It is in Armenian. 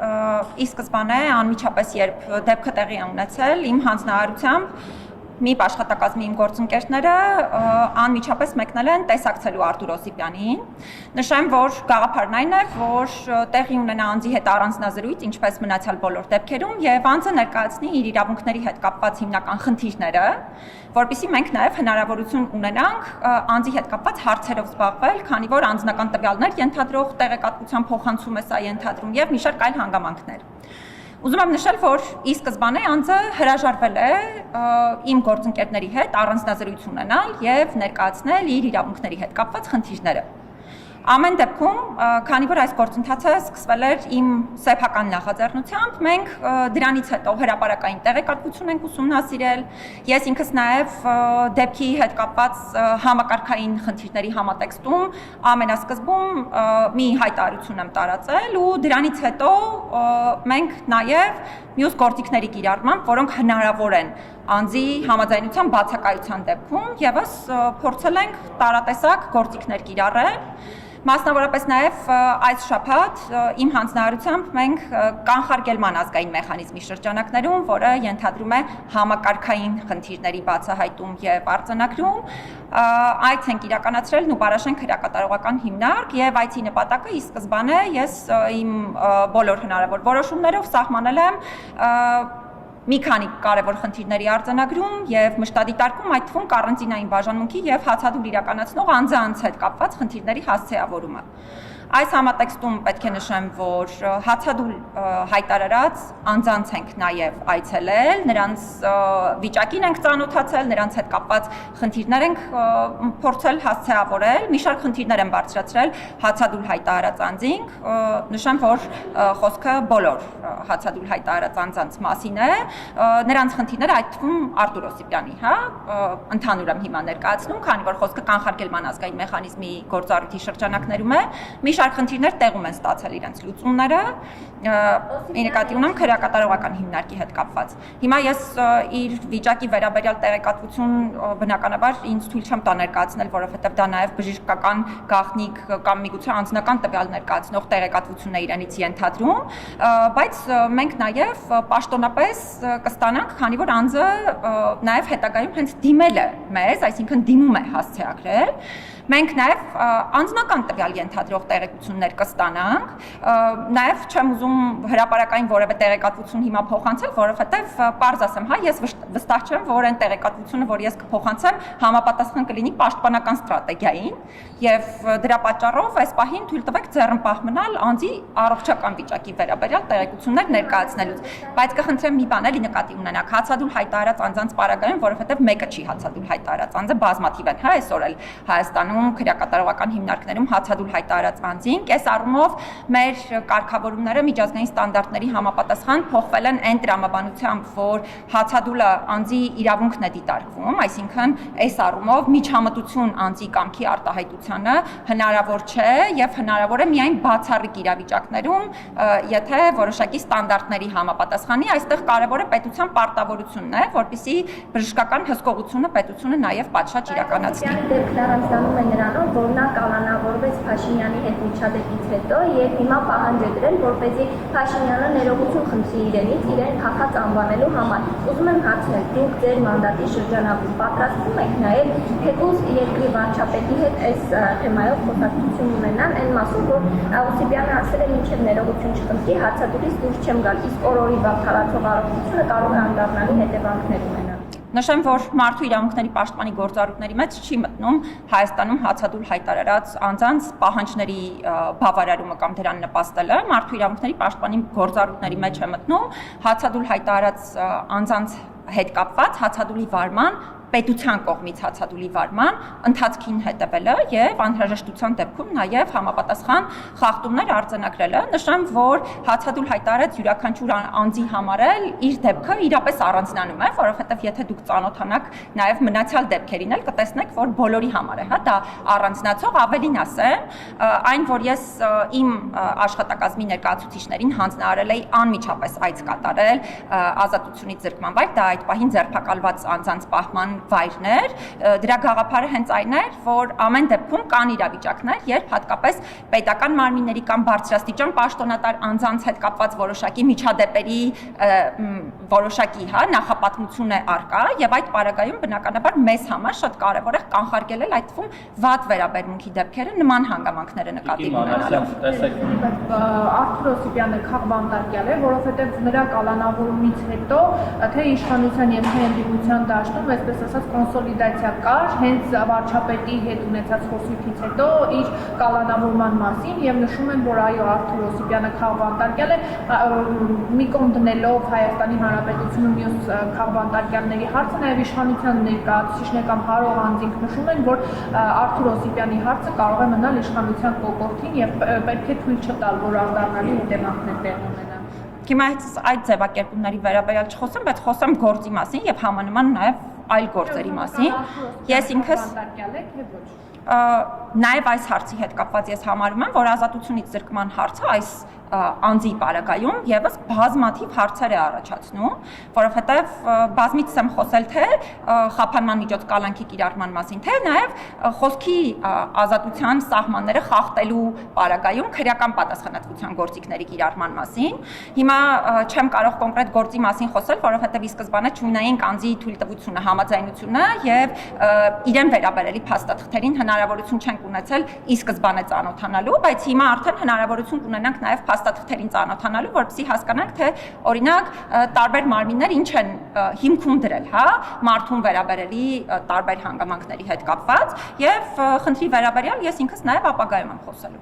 ի սկզբանե անմիջապես երբ դեպքը տեղի է ունեցել, իմ հանձնարարությամբ մի աշխատակազմի իմ գործընկերները անմիջապես մեկնել են տեսակցելու Արտուր Օսիպյանին։ Նշեմ, որ գաղափարն այն է, որ տեղի ունենա անձի հետ առանձնազրույց, ինչպես մնացյալ բոլոր դեպքերում, եւ անձը ներկայացնի իր իրավունքների հետ կապված հիմնական խնդիրները, որպեսզի մենք նաեւ հնարավորություն ունենանք անձի հետ կապված հարցերով զբաղվել, քանի որ անձնական տվյալներ ենթադրող տեղեկատվության փոխանցում է սա ենթադրում եւ մի շարք այլ հանգամանքներ։ Ուզում եմ նշել, որ ի սկզբանե անձը հրաժարվել է իմ գործընկերների հետ առանձնազրույց ունենալ եւ ներկայացնել իր իրավունքների հետ կապված խնդիրները։ Ամեն դեպքում, քանի որ այս գործընթացը սկսվել էր իմ սեփական նախաձեռնությամբ, մենք դրանից հետո հրապարակային տեղեկատվություն ենք ուսումնասիրել, ես ինքս նաև դեպքի հետ կապված համակարգային խնդիրների համատեքստում ամենասկզբում մի հայտարարություն եմ տարածել ու դրանից հետո մենք նաև մյուս գործիքների կիրառմամբ, որոնք հնարավոր են անձի համաձայնության բացակայության դեպքում, եւս փորձել ենք տարատեսակ գործիքներ կիրառել։ Մասնավորապես նաև այս շաբաթ իմ հանձնարարությամբ մենք կանխարգելման ազգային մեխանիզմի շրջանակներում, որը ենթադրում է համակարգային խնդիրների բացահայտում եւ արձանագրում, այց ենք իրականացրել Նուբարաշ ենք հրակատարողական հիմնարկ եւ այցի նպատակը ի սկզբանե ես իմ բոլոր հնարավոր որոշումներով սահմանել եմ մի քանի կարևոր խնդիրների արձանագրում եւ մշտադիտարկում, այդ թվում կառանտինային բաժանմունքի եւ հացադուլ իրականացնող անձանց հետ կապված խնդիրների հասցեավորումը։ Այս համատեքստում պետք է նշեմ, որ հացադուլ հայտարարած անձանց ենք նաև այցելել, նրանց վիճակին ենք ծանոթացել, նրանց հետ կապված խնդիրներ ենք փորձել հասցեավորել, մի շարք խնդիրներ են բարձրացրել հացադուլ հայտարարած անձինք, նշեմ, որ խոսքը բոլոր հացադուլ հայտարարած անձանց մասին է, նրանց խնդիրները այդ թվում Արտուր Օսիպյանի, ընդհանուր եմ հիմա ներկայացնում, քանի որ խոսքը կանխարգելման ազգային մեխանիզմի գործառույթի շրջանակներում է, մի շարք խնդիրներ տեղում են ստացել իրենց լուծումները, ի նկատի ունեմ քրեակատարողական հիմնարկի հետ կապված։ Հիմա ես իր վիճակի վերաբերյալ տեղեկատվություն բնականաբար ինձ թույլ չեմ տա ներկայացնել, որովհետև դա նաև բժշկական գաղտնիք կամ միգուցե անձնական տվյալ ներկայացնող տեղեկատվություն է իրենից ենթադրում, բայց մենք նաև պաշտոնապես կստանանք, քանի որ անձը նաև հետագայում հենց դիմել է մեզ, այսինքն դիմում է հասցեագրել, մենք նաև անձնական տվյալ ենթադրող տեղեկություններ կստանանք, նաև չեմ ուզում հրապարակային որևէ տեղեկատվություն հիմա փոխանցել, որովհետև պարզ ասեմ, ես վստահ չեմ, որ այն տեղեկատվությունը, որ ես կփոխանցեմ, համապատասխան կլինի պաշտպանական ստրատեգիային, եւ դրա պատճառով այս պահին թույլ տվեք ձեռնպահ մնալ անձի առողջական վիճակի վերաբերյալ տեղեկություններ ներկայացնելուց, բայց կխնդրեմ մի բան էլի նկատի ունենաք, հացադուլ հայտարարած անձանց պարագայում, որովհետև մեկը չի հացադուլ հայտարարած անձը, բազմաթիվ են, այսօր էլ Հայաստանում քրեակատարողական հիմնարկներում հացադուլ հայտարարած անձինք, այս առումով մեր կարգավորումները միջազգային ստանդարտների համապատասխան փոխվել են այն տրամաբանությամբ, որ հացադուլը անձի իրավունքն է դիտարկվում, այսինքն այս առումով միջամտություն անձի կամքի արտահայտությանը հնարավոր չէ եւ հնարավոր է միայն բացառիկ իրավիճակներում, եթե որոշակի ստանդարտների համապատասխանի, այստեղ կարևորը պետության պարտավորությունն է, որպեսզի բժշկական հսկողությունը պետությունը նաեւ պատշաճ իրականացնի։ Առանձնանում է նրանով, որ նա կանոնավորվեց Փաշինյանի հետ միջադեպից հետո եւ հիմա պահանջ է դրել, որպեսզի Փաշինյանը ներողություն խնդրի իրեն փախած անվանելու համար։ Ուզում եմ հարցնել, դուք ձեր մանդատի շրջանակում պատրաստվում եք նաեւ թեկուզ երկրի վարչապետի հետ այս թեմայով խոսակցություն ունենալ, այն մասով, որ Օսիպյանը ասել է, մինչեւ ներողություն չխնդրի, հացադուլից դուրս չեմ գալ, իսկ օրորի թալացող առողջությունը կարող է անդառնալու հետևանքներ ունենալ։ Նշեմ, որ մարդու իրավունքների պաշտպանի գործառույթների մեջ չի մտնում Հայաստանում հացադուլ հայտարարած անձանց պահանջների բավարարումը կամ դրան նպաստելը, մարդու իրավունքների պաշտպանի գործառույթների մեջ է մտնում հացադուլ հայտարարած անձանց հետ կապված հացադուլի վարման պետության կողմից հացադուլի վարման ընթացքին հետևելը եւ անհրաժեշտության դեպքում նաեւ համապատասխան խախտումներ արձանագրելը, նշեմ, որ հացադուլ հայտարարած յուրաքանչյուր անձի համար էլ իր դեպքը իրապես առանձնանում է, որովհետեւ եթե դուք ծանոթանաք նաեւ մնացյալ դեպքերին էլ կտեսնեք, որ բոլորի համար է, դա առանձնացող, ավելին ասեմ, այն որ ես իմ աշխատակազմի ներկայացուցիչներին հանձնարարել էի անմիջապես այց կատարել ազատությունից զրկման վայր, դա այդ պահին ձերբակալված անձանց պահման վայրներ, դրա գաղափարը հենց այն էր, որ ամեն դեպքում կան իրավիճակներ, երբ հատկապես պետական մարմինների կամ բարձրաստիճան պաշտոնատար անձանց հետ կապված որոշակի միջադեպերի որոշակի նախապատմություն է առկա եւ այդ պարագայում բնականաբար մեզ համար շատ կարեւոր է կանխարգելել այդ թվում վատ վերաբերմունքի դեպքերը նման հանգամանքները նկատի ունենալով։ Արթուր Օսիպյանը քաղբանտարկյալ է, որովհետև նրա կալանավորումից հետո թե իշխանության եւ թե ընդդիմության դաշտում, այսպես ասած, կոնսոլիդացիա կար, հենց վարչապետի հետ ունեցած խոսույթից հետո իր կալանավորման մասին եւ նշում են, որ այո, Արթուր Օսիպյանը քաղբանտարկյալ է, մի կողմ դնելով Հայաստանի Հանրապետությունը մյուս քաղբանտարկյալների հարցը, նաեւ իշխանության ներկայացուցիչներ կամ հարող անձինք նշում են, որ Արթուր Օսիպյանի հարցը կարող է մնալ իշխանության կոկորդին եւ պետք է թույլ չտալ, որ արտարնալի հետևանքներ տեղի ունենան։ Հիմա այդ ձևակերպումների վերաբերյալ չխոսեմ, բայց խոսեմ գործի մասին եւ համանման նաեւ այլ գործերի մասին։ Ես ինքս նաեւ այս հարցի հետ կապված ես համարում եմ, որ ազատությունից զրկման հարցը այս անձի պարագայում եւս բազմաթիվ հարցեր է առաջացնում, որովհետեւ բազմիցս եմ խոսել թե խափանման միջոց կալանքի կիրառման մասին, թե նաեւ խոսքի ազատության սահմանները խախտելու պարագայում քրեական պատասխանատվության գործիքների կիրառման մասին։ Հիմա չեմ կարող կոնկրետ գործի մասին խոսել, որովհետեւ ի սկզբանե չունեինք անձի թույլտվությունը, համաձայնությունը եւ իրեն վերաբերելի փաստաթղթերին հնարավորություն չենք ունեցել ի սկզբանե ծանոթանալու, բայց հիմա արդեն հնարավորություն կունենանք նաեւ փաստաթղթերին ծանոթանալու, որպեսզի հասկանանք, թե օրինակ տարբեր մարմիններ ինչ են հիմքում դրել, մարդուն վերաբերելի տարբեր հանգամանքների հետ կապված եւ խնդրի վերաբերյալ ես ինքս նաեւ ապագայում եմ խոսելու։